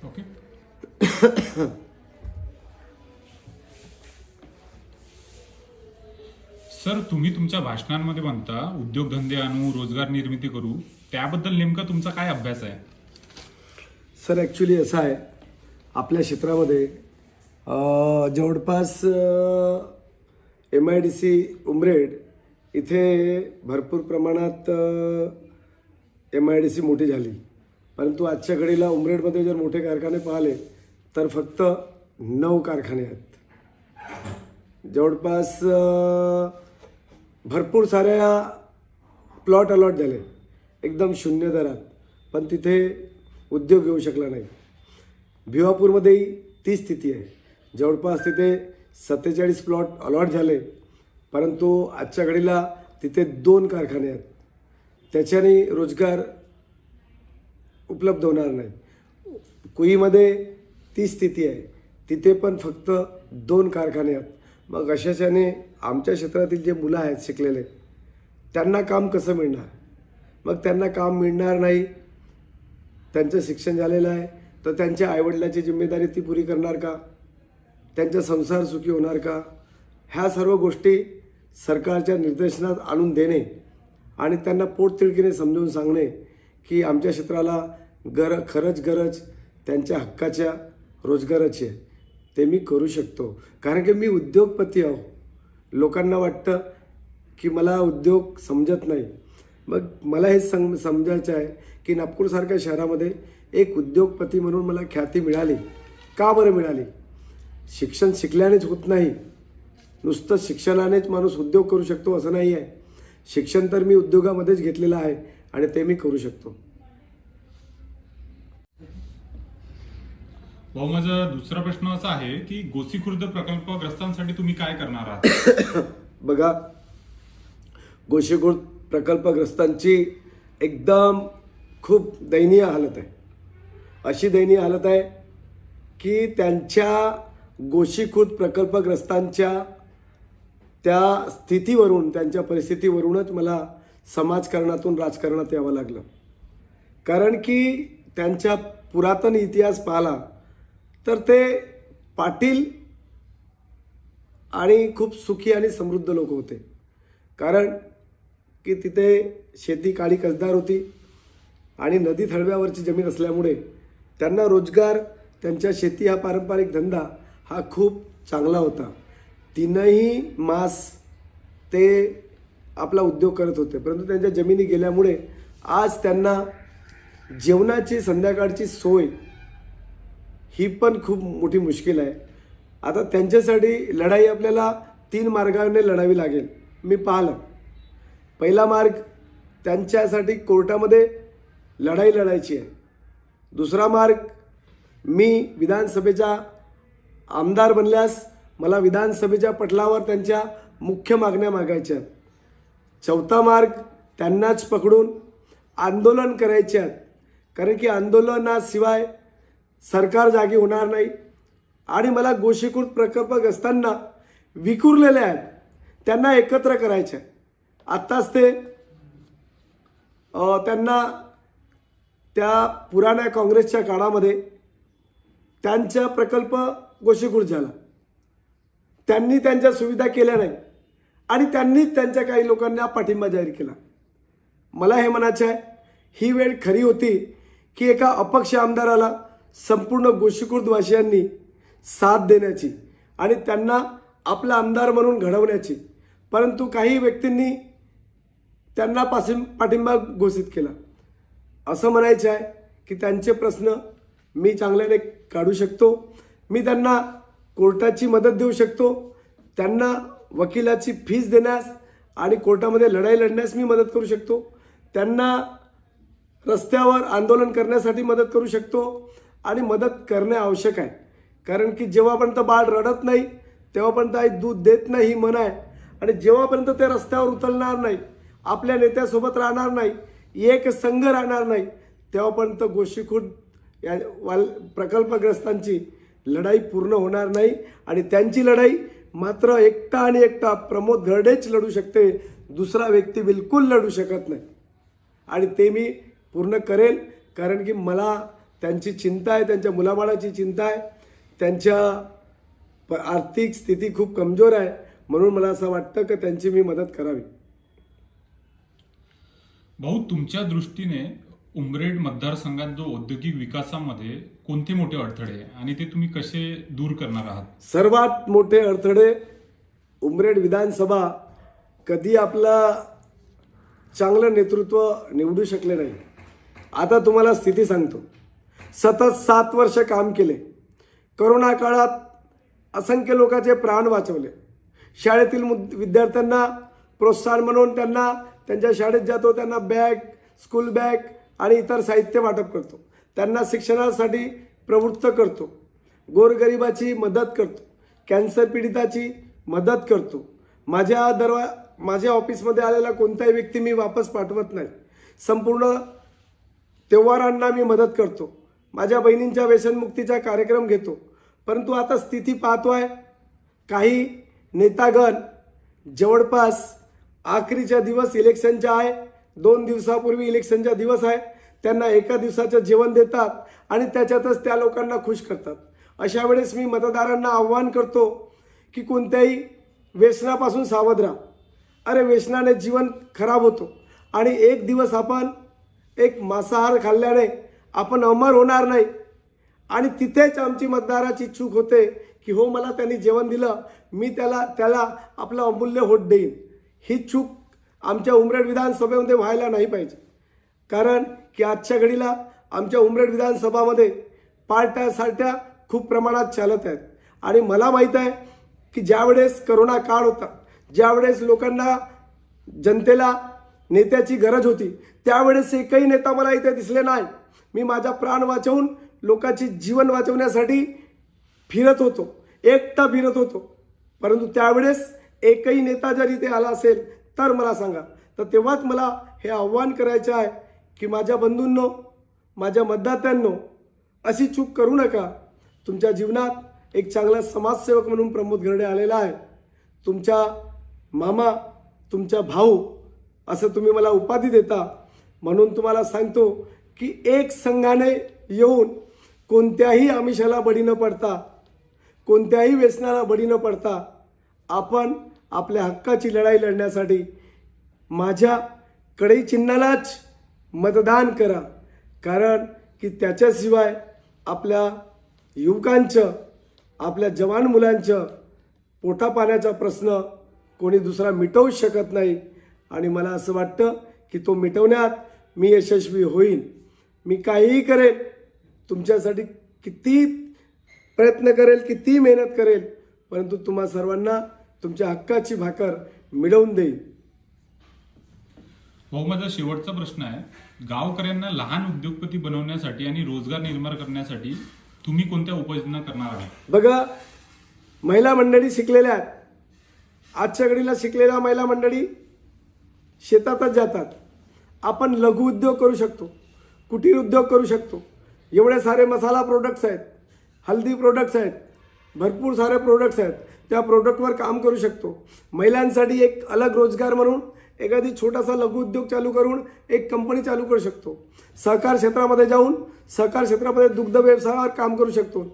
Okay. Sir, तुम्ही तुमच्या भाषणांमध्ये म्हणता उद्योगधंदे आणू, रोजगार निर्मिती करू, त्याबद्दल नेमका तुमचा काय अभ्यास आहे? सर ॲक्च्युली असं आहे, आपल्या क्षेत्रामध्ये जवळपास MIDC उमरेड इथे भरपूर प्रमाणात MIDC मोठी झाली, परंतु आजच्या घडीला उमरेडमध्ये जर मोठे कारखाने पाहिले तर फक्त 9 कारखाने आहेत. जवळपास भरपूर साऱ्या प्लॉट अलॉट झाले एकदम शून्य दरात, पण तिथे उद्योग येऊ शकला नाही. भिवापूरमध्येही ती स्थिती आहे. जवळपास तिथे 47 प्लॉट अलॉट झाले, परंतु आजच्या घडीला तिथे 2 कारखाने आहेत. त्याच्याने रोजगार उपलब्ध होणार नाही. कुईमध्ये ती स्थिती आहे, तिथे पण फक्त 2 कारखाने आहेत. मग अशाच्याने आमच्या क्षेत्रातील जे मुलं आहेत शिकलेले, त्यांना काम कसं मिळणार? मग त्यांना काम मिळणार नाही. त्यांचं शिक्षण झालेलं आहे तर त्यांच्या आईवडिलाची जिम्मेदारी ती पुरी करणार का? त्यांचा संसार सुखी होणार का? ह्या सर्व गोष्टी सरकारच्या निर्देशनात आणून देणे आणि त्यांना पोटतिडकीने समजावून सांगणे की आमच्या क्षेत्राला खरंच गरज त्यांच्या हक्काच्या रोजगाराची आहे, ते मी करू शकतो. कारण की मी उद्योगपती आहो. लोकांना वाटतं की मला उद्योग समजत नाही. मग मला हे समजायचं आहे की नागपूरसारख्या शहरामध्ये एक उद्योगपती म्हणून मला ख्याती मिळाली. का बरं मिळाली? शिक्षण शिकल्यानेच होत नाही. नुसतं शिक्षणानेच माणूस उद्योग करू शकतो असं नाही आहे. शिक्षण तर मी उद्योगामध्येच घेतलेलं आहे आणि ते मी करू शकतो. भाऊ, माझा दुसरा प्रश्न असा आहे की गोसीखुर्द प्रकल्पग्रस्तांसाठी तुम्ही काय करणार आहात? बघा, गोसीखुर्द प्रकल्पग्रस्तांची एकदम खूप दयनीय हालत आहे. अशी दयनीय हालत आहे की त्यांच्या गोसीखुर्द प्रकल्पग्रस्तांच्या त्या स्थितीवरून, त्यांच्या परिस्थितीवरूनच मला समाजकारणातून राजकारणात यावं लागलं. कारण की त्यांच्या पुरातन इतिहास पाहिला तर ते पाटील आणि खूप सुखी आणि समृद्ध लोक होते. कारण की तिथे शेती काळी कसदार होती आणि नदी थडव्यावरची जमीन असल्यामुळे त्यांना रोजगार, त्यांच्या शेती हा पारंपरिक धंदा हा खूप चांगला होता. 3ही मास ते आपला उद्योग करत होते, परंतु त्यांच्या जमिनी गेल्यामुळे आज त्यांना जेवणाची संध्याकाळची सोय ही पण खूप मोठी मुश्किल आहे. आता त्यांच्यासाठी लढाई आपल्याला 3 मार्गाने लढावी लागेल. मी पाहिलं, पहिला मार्ग त्यांच्यासाठी कोर्टामध्ये लढाई लढायची आहे. दुसरा मार्ग, मी विधानसभेचा आमदार बनल्यास मला विधानसभेच्या पटलावर त्यांच्या मुख्य मागण्या मागायच्या आहेत. चौथा मार्ग, त्यांनाच पकडून आंदोलन करायचे आहेत. कारण की आंदोलनाशिवाय सरकार जागी होणार नाही. आणि मला गोसीखुर्द प्रकल्पग्रस्तांना विखुरलेले आहेत, त्यांना एकत्र करायचे आहे. आत्ताच ते त्यांना त्या पुराण्या काँग्रेसच्या काळामध्ये त्यांचा प्रकल्प गोसीखुर्द झाला. त्यांनी त्यांच्या सुविधा केल्या नाही आणि त्यांनीच त्यांच्या काही लोकांना पाठिंबा जाहीर केला. मला हे म्हणायचं आहे, ही वेळ खरी होती की एका अपक्ष आमदाराला संपूर्ण गोसीखुर्दवासियांनी साथ देण्याची आणि त्यांना आपला आमदार म्हणून घडवण्याची, परंतु काही व्यक्तींनी त्यांना पाठिंबा घोषित केला. असं म्हणायचं आहे की त्यांचे प्रश्न मी चांगल्याने काढू शकतो. मी त्यांना कोर्टाची मदत देऊ शकतो. त्यांना वकिलाची फीस देण्यास आणि कोर्टामध्ये लढाई लढण्यास मी मदत करू शकतो. त्यांना रस्त्यावर आंदोलन करण्यासाठी मदत करू शकतो आणि मदत करणे आवश्यक आहे. कारण की जेव्हापर्यंत बाळ रडत नाही तेव्हापर्यंत आई दूध देत नाही ही म्हण आहे. आणि जेव्हापर्यंत ते रस्त्यावर उतरणार नाही, आपल्या नेत्यासोबत राहणार नाही, एक संघ राहणार नाही, तेव्हापर्यंत गोसीखुर्द या प्रकल्पग्रस्तांची लढाई पूर्ण होणार नाही. आणि त्यांची लढाई मात्र एकटा आणि एकटा प्रमोद घरडेच लढू शकते, दुसरा व्यक्ती बिलकुल लढू शकत नाही. आणि ते मी पूर्ण करेल, कारण की मला त्यांची चिंता आहे, त्यांच्या मुलाबाळाची चिंता आहे, त्यांच्या आर्थिक स्थिती खूप कमजोर आहे, म्हणून मला असं वाटतं की त्यांची मी मदत करावी. भाऊ, तुमच्या दृष्टीने उमरेड मतदारसंघात जो औद्योगिक विकासामध्ये कोणते मोठे अडथळे आहे आणि ते तुम्ही कसे दूर करणार आहात? सर्वात मोठे अडथळे, उमरेड विधानसभा कधी आपला चांगलं नेतृत्व निवडू शकले नाही. आता तुम्हाला स्थिती सांगतो. सतत 7 वर्ष काम केले. करोना काळात असंख्य लोकांचे प्राण वाचवले. शाळेतील विद्यार्थ्यांना प्रोत्साहन म्हणून त्यांना त्यांच्या शाळेत जातो, त्यांना बॅग, स्कूल बॅग आणि इतर साहित्य वाटप करतो. त्यांना शिक्षणासाठी प्रवृत्त करतो. गोरगरिबाची मदत करतो. कॅन्सर पीडिताची मदत करतो. माझ्या ऑफिसमध्ये आलेला कोणताही व्यक्ती मी वापस पाठवत नाही. संपूर्ण त्योहारांना मी मदत करतो. माझ्या बहिणींच्या व्यसनमुक्तीचा कार्यक्रम घेतो. परंतु आता स्थिती पाहतोय, काही नेतागण जवळपास आखरीचा दिवस इलेक्शनचा आहे, 2 दिवसापूर्वी इलेक्शनचा दिवस आहे, त्यांना एका दिवसाचं जेवण देतात आणि त्याच्यातच त्या लोकांना खुश करतात. अशा वेळेस मी मतदारांना आव्हान करतो की कोणत्याही व्यसनापासून सावध राहा. अरे, व्यसनाने जीवन खराब होतो आणि एक दिवस आपण एक मांसाहार खाल्ल्याने आपण अमर होणार नाही. आणि तिथेच आमची मतदाराची चूक होते की हो, मला त्यांनी जेवण दिलं, मी त्याला आपलं अमूल्य वोट देईन. ही चूक आमच्या उमरेड विधानसभेमध्ये व्हायला नाही पाहिजे. कारण की आजच्या घडीला आमच्या उमरेड विधानसभामध्ये पार्ट्या खूप प्रमाणात चालत आहेत. आणि मला माहीत आहे की ज्यावेळेस करोना काळ होता, ज्यावेळेस लोकांना, जनतेला नेत्याची गरज होती, त्यावेळेस एकही नेता मला इथे दिसले नाही. मी माझा प्राण वाचवून लोकांची जीवन वाचवण्यासाठी फिरत होतो, एकटा फिरत होतो. परंतु त्यावेळेस एकही नेता जर इथे आला असेल तर मला सांगा. तर तेव्हाच मला हे आव्हान करायचे आहे की माझ्या बंधूंनो, माझ्या मतदात्यांनो, अशी चूक करू नका. तुमच्या जीवनात एक चांगला समाजसेवक म्हणून प्रमोद घरडे आलेला आहे. तुमच्या मामा, तुमचा भाऊ असं तुम्ही मला उपाधी देता. म्हणून तुम्हाला सांगतो की एक संघाने येऊन कोणत्याही आमिषाला बळी न पडता, कोणत्याही व्यसनाला बळी न पडता आपण आपल्या हक्काची लढाई लढण्यासाठी माझ्या कढई चिन्हालाच मतदान करा. कारण की त्याच्याशिवाय आपल्या युवकांचं, आपल्या जवान मुलांचं पोटापाण्याचा प्रश्न कोणी दुसरा मिटवूच शकत नाही. आणि मला असं वाटतं की तो मिटवण्यात मी यशस्वी होईन. मी काहीही करेल, तुमच्यासाठी किती प्रयत्न करेल, किती मेहनत करेल, परंतु तुम्हा सर्वांना तुमच्या हक्काची भाकर मिळवून देईन. भाऊ, माझा शेवटचा प्रश्न आहे. गावकऱ्यांना लहान उद्योगपती बनवण्यासाठी आणि रोजगार निर्माण करण्यासाठी तुम्ही कोणत्या उपाययोजना करणार आहात? बघा, महिला मंडळी शिकलेल्या आहेत. आजच्या घडीला शिकलेल्या महिला मंडळी शेतातच जातात. आपण लघु उद्योग करू शकतो, कुटीर उद्योग करू शकतो. एवढे सारे मसाला प्रोडक्ट्स आहेत, हल्दी प्रोडक्ट्स आहेत, भरपूर सारे प्रोडक्ट्स आहेत. त्या प्रोडक्टवर काम करू शकतो. महिलांसाठी एक अलग रोजगार म्हणून एखादी छोटासा लघु उद्योग चालू करून एक कंपनी चालू करू शकतो. सहकार क्षेत्रामध्ये जाऊन सहकार क्षेत्रामध्ये दुग्ध व्यवसायावर काम करू शकतो.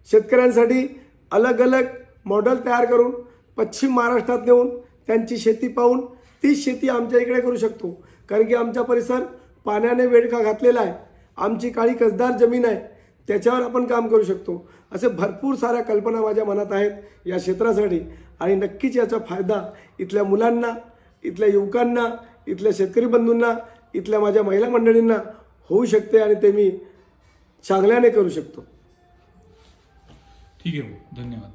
शेतकऱ्यांसाठी अलग अलग मॉडेल तयार करून पश्चिम महाराष्ट्रात नेऊन त्यांची शेती पाहून तीच शेती आमच्या इकडे करू शकतो. कारण की आमचा परिसर पाण्याने वेढका घातलेला आहे. आमची काळी कसदार जमीन आहे, त्याच्यावर आपण काम करू शकतो. असे भरपूर साऱ्या कल्पना माझ्या मनात आहेत या क्षेत्रासाठी. आणि नक्कीच याचा फायदा इथल्या मुलांना, इथल्या युवकांना, इथल्या शेतकरी बंधूंना, इथल्या माझ्या महिला मंडळींना होऊ शकते आणि ते मी चांगल्याने करू शकतो. ठीक आहे, धन्यवाद.